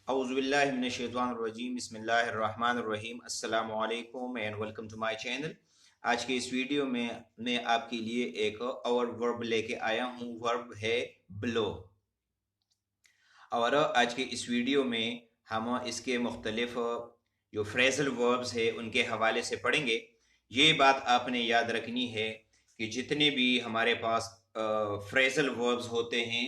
Auzubillahi मिनश्शैतानिर्रजीम बिस्मिल्लाहिर्रहमानिर्रहीम अस्सलामु अलैकुम and welcome to my channel. आज के इस वीडियो में मैं आपके लिए एक और वर्ब लेके आया हूँ। वर्ब है ब्लो। और आज के इस वीडियो में हम इसके मुख्तलिफ जो फ्रेजल वर्ब्स है उनके हवाले से पढ़ेंगे। ये बात आपने याद रखनी है कि जितने भी हमारे पास फ्रेजल वर्ब्स होते हैं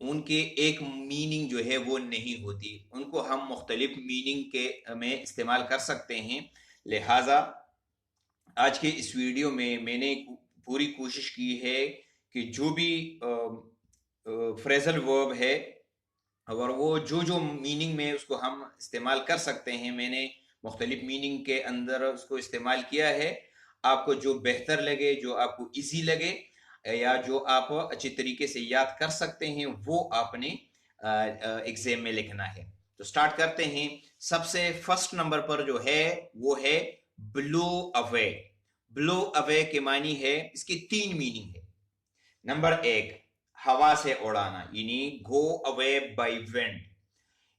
उनके एक मीनिंग जो है वो नहीं होती, उनको हम मुख्तलिफ मीनिंग के में इस्तेमाल कर सकते हैं। लिहाजा आज के इस वीडियो में मैंने पूरी कोशिश की है कि जो भी फ्रेजल वर्ब है और वो जो जो मीनिंग में उसको हम इस्तेमाल कर सकते हैं, मैंने मुख्तलिफ मीनिंग के अंदर उसको इस्तेमाल किया है। आपको जो बेहतर लगे, जो आपको इजी लगे या जो आप अच्छी तरीके से याद कर सकते हैं वो आपने एग्जाम में लिखना है। तो स्टार्ट करते हैं। सबसे फर्स्ट नंबर पर जो है वो है ब्लो अवे। ब्लो अवे के मानी है, इसकी तीन मीनिंग है। नंबर एक, हवा से उड़ाना, यानी गो अवे बाय विंड,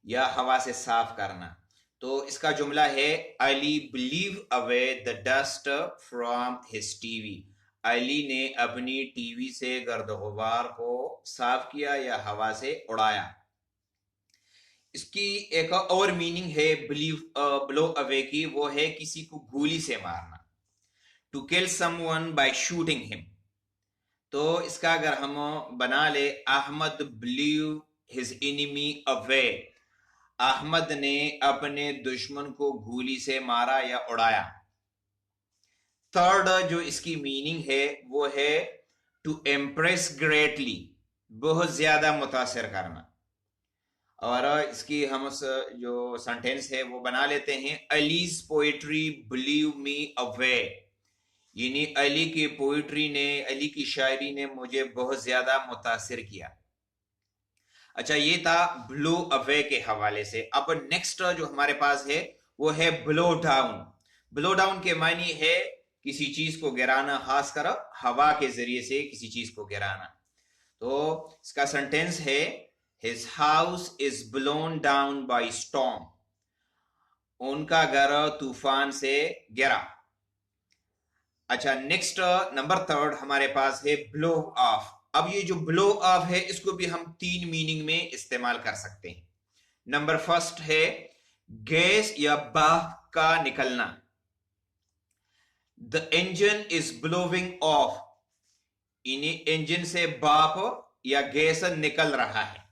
या हवा से साफ करना। तो इसका जुमला है Ali believe away the dust from his TV. Ali ने अपनी टीवी से गर्द गुबार को साफ किया या हवा से उड़ाया। इसकी एक और मीनिंग है बिलीव ब्लो अवे की, वो है किसी को गोली से मारना, to kill someone by shooting him. तो इसका अगर हम बना ले, Ahmad blew his enemy away, Ahmad ने अपने दुश्मन को गोली से मारा या उड़ाया। थर्ड जो इसकी मीनिंग है वो है टू इम्प्रेस ग्रेटली, बहुत ज्यादा मुतासिर करना। और इसकी हम जो सेंटेंस है वो बना लेते हैं, अलीज पोएट्री ब्लीव मी अवे, यानी अली की पोइट्री ने, अली की शायरी ने मुझे बहुत ज्यादा मुतासिर किया। अच्छा, ये था ब्लो अवे के हवाले से। अब नेक्स्ट जो हमारे पास है वो है ब्लो डाउन। ब्लो डाउन के मानी है किसी चीज को गिराना, खासकर हवा के जरिए से किसी चीज को गिराना। तो इसका सेंटेंस है his house is blown down by storm, उनका घर तूफान से गिरा। अच्छा, नेक्स्ट नंबर थर्ड हमारे पास है ब्लो ऑफ। अब ये जो ब्लो ऑफ है इसको भी हम तीन मीनिंग में इस्तेमाल कर सकते हैं। नंबर फर्स्ट है गैस या भाप का निकलना, the engine is blowing of, इन्हीं इंजन से भाप या गैस निकल रहा है।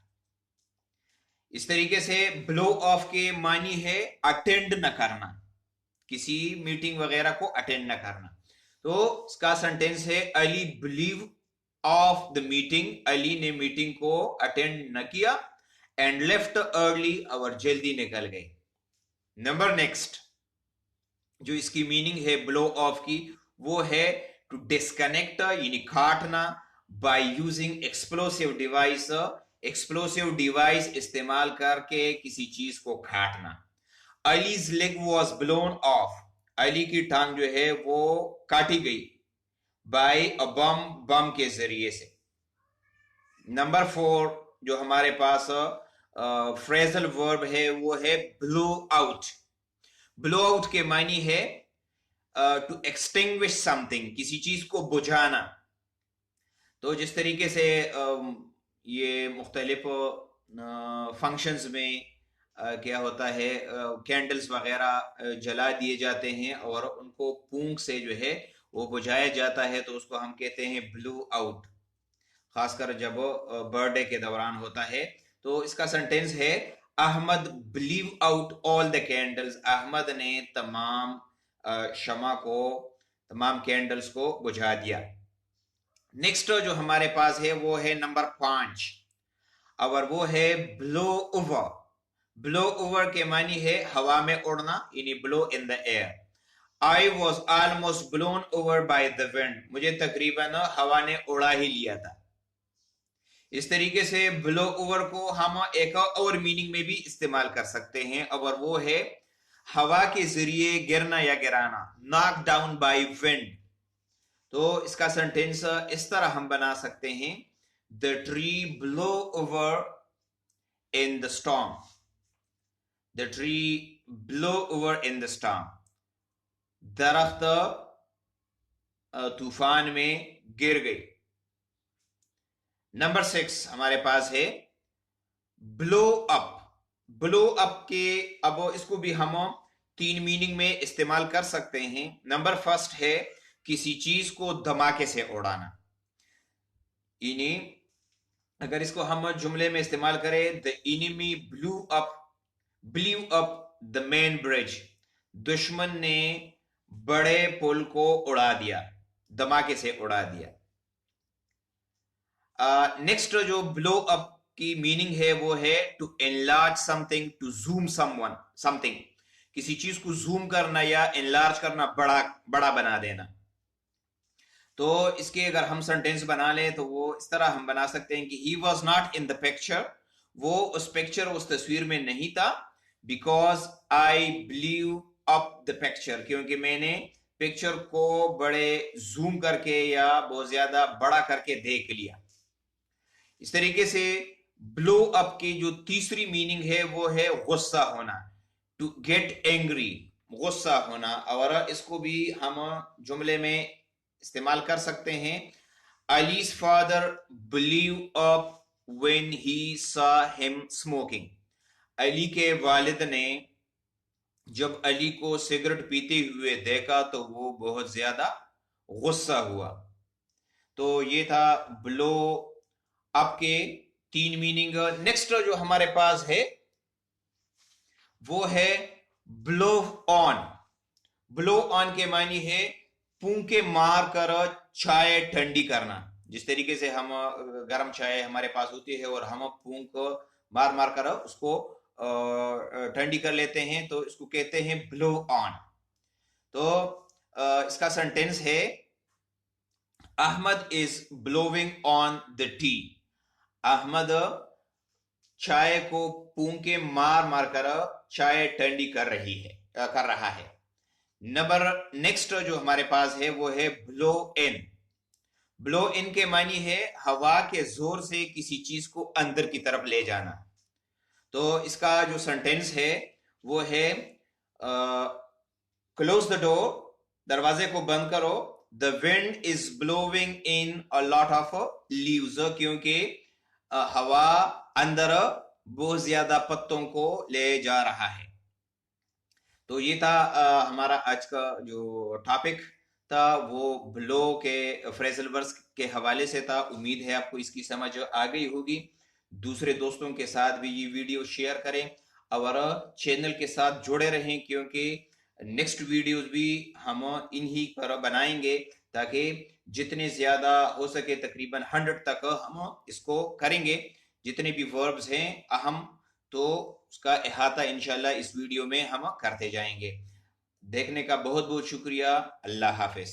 इस तरीके से ब्लो ऑफ के मानी है अटेंड न करना, किसी मीटिंग वगैरह को अटेंड न करना। तो इसका सेंटेंस है Ali believe of the meeting, Ali ने मीटिंग को अटेंड न किया, एंड लेफ्ट अर्ली, और जल्दी निकल गए। नंबर नेक्स्ट जो इसकी मीनिंग है ब्लो ऑफ की वो है टू डिस्कनेक्ट, यानी काटना, by using explosive device, explosive device इस्तेमाल करके किसी चीज को काटना। Allies leg was blown of, Ali की टांग जो है वो काटी गई बाय अ बम, बम के जरिए से। नंबर फोर जो हमारे पास फ्रेजल वर्ब है वो है ब्लो आउट। ब्लो आउट के मानी है टू एक्सटिंग्विश समथिंग, किसी चीज को बुझाना। तो जिस तरीके से ये मुख्तलिफ फंक्शंस में क्या होता है, कैंडल्स वगैरह जला दिए जाते हैं और उनको पूंख से जो है वो बुझाया जाता है, तो उसको हम कहते हैं ब्लू आउट, खासकर जब बर्थडे के दौरान होता है। तो इसका सेंटेंस है Ahmad blew out all the candles, Ahmad ने तमाम शमा को, तमाम कैंडल्स को बुझा दिया। नेक्स्ट जो हमारे पास है वो है नंबर 5, और वो है ब्लो ओवर। ब्लो ओवर के मानी है हवा में उड़ना, यानी blow in the air. I was almost blown over by the wind, मुझे तकरीबन हवा ने उड़ा ही लिया था। इस तरीके से ब्लो ओवर को हम एक और मीनिंग में भी इस्तेमाल कर सकते हैं, और वो है हवा के जरिए गिरना या गिराना, नॉक डाउन बाय विंड। तो इसका सेंटेंस इस तरह हम बना सकते हैं, the tree blow over in the storm, the tree blow over in the storm, दरख्त तूफान में गिर गई। नंबर 6 हमारे पास है ब्लो अप। ब्लो अप के अब इसको भी हम 3 मीनिंग में इस्तेमाल कर सकते हैं। नंबर फर्स्ट है किसी चीज को धमाके से उड़ाना, यानी अगर इसको हम जुमले में इस्तेमाल करें, the enemy blew up the main bridge, दुश्मन ने बड़े पुल को उड़ा दिया, धमाके से उड़ा दिया। नेक्स्ट जो ब्लो अप की मीनिंग है वो है to enlarge something, to zoom something, किसी चीज को जूम करना या एनलार्ज करना, बड़ा बना देना। तो इसके अगर हम सेंटेंस बना लें तो वो इस तरह हम बना सकते हैं कि he was not in the picture, वो उस तस्वीर में नहीं था, because I blew up the picture, क्योंकि मैंने पिक्चर को बड़े जूम करके या बहुत ज्यादा बड़ा करके देख लिया। इस तरीके से ब्लो अप की जो तीसरी मीनिंग है वो है गुस्सा होना, टू गेट एंग्री, गुस्सा होना। और इसको भी हम जुमले में इस्तेमाल कर सकते हैं। अली's father blew up when he saw him smoking, Ali के वालिद ने जब अली को सिगरेट पीते हुए देखा तो वो बहुत ज्यादा गुस्सा हुआ। तो ये था ब्लो अप के 3 मीनिंग। नेक्स्ट जो हमारे पास है वो है ब्लो ऑन। ब्लो ऑन के मानी है फूंके मार कर चाय ठंडी करना। जिस तरीके से हम गर्म चाय हमारे पास होती है और हम फूंक मार मार कर उसको ठंडी कर लेते हैं, तो इसको कहते हैं ब्लो ऑन। तो इसका सेंटेंस है Ahmad is blowing on the tea, Ahmad चाय को फूंके मार मार कर चाय ठंडी कर रहा है। नेक्स्ट जो हमारे पास है वो है ब्लो इन। ब्लो इन के मानी है हवा के जोर से किसी चीज को अंदर की तरफ ले जाना। तो इसका जो सेंटेंस है वो है क्लोज द डोर, दरवाजे को बंद करो, the wind is blowing in a lot of leaves, क्योंकि हवा अंदर बहुत ज्यादा पत्तों को ले जा रहा है। तो ये था हमारा आज का जो टॉपिक था वो ब्लो के फ्रेजल वर्ब्स के हवाले से था। उम्मीद है आपको इसकी समझ आ गई होगी। दूसरे दोस्तों के साथ भी ये वीडियो शेयर करें और चैनल के साथ जुड़े रहें, क्योंकि नेक्स्ट वीडियोस भी हम इन्हीं पर बनाएंगे ताकि जितने ज्यादा हो सके तकरीबन 100 तक हम इसको करेंगे। जितने भी वर्ब्स हैं अहम, तो उसका अहाता इंशाल्लाह इस वीडियो में हम करते जाएंगे। देखने का बहुत बहुत शुक्रिया। अल्लाह हाफिज।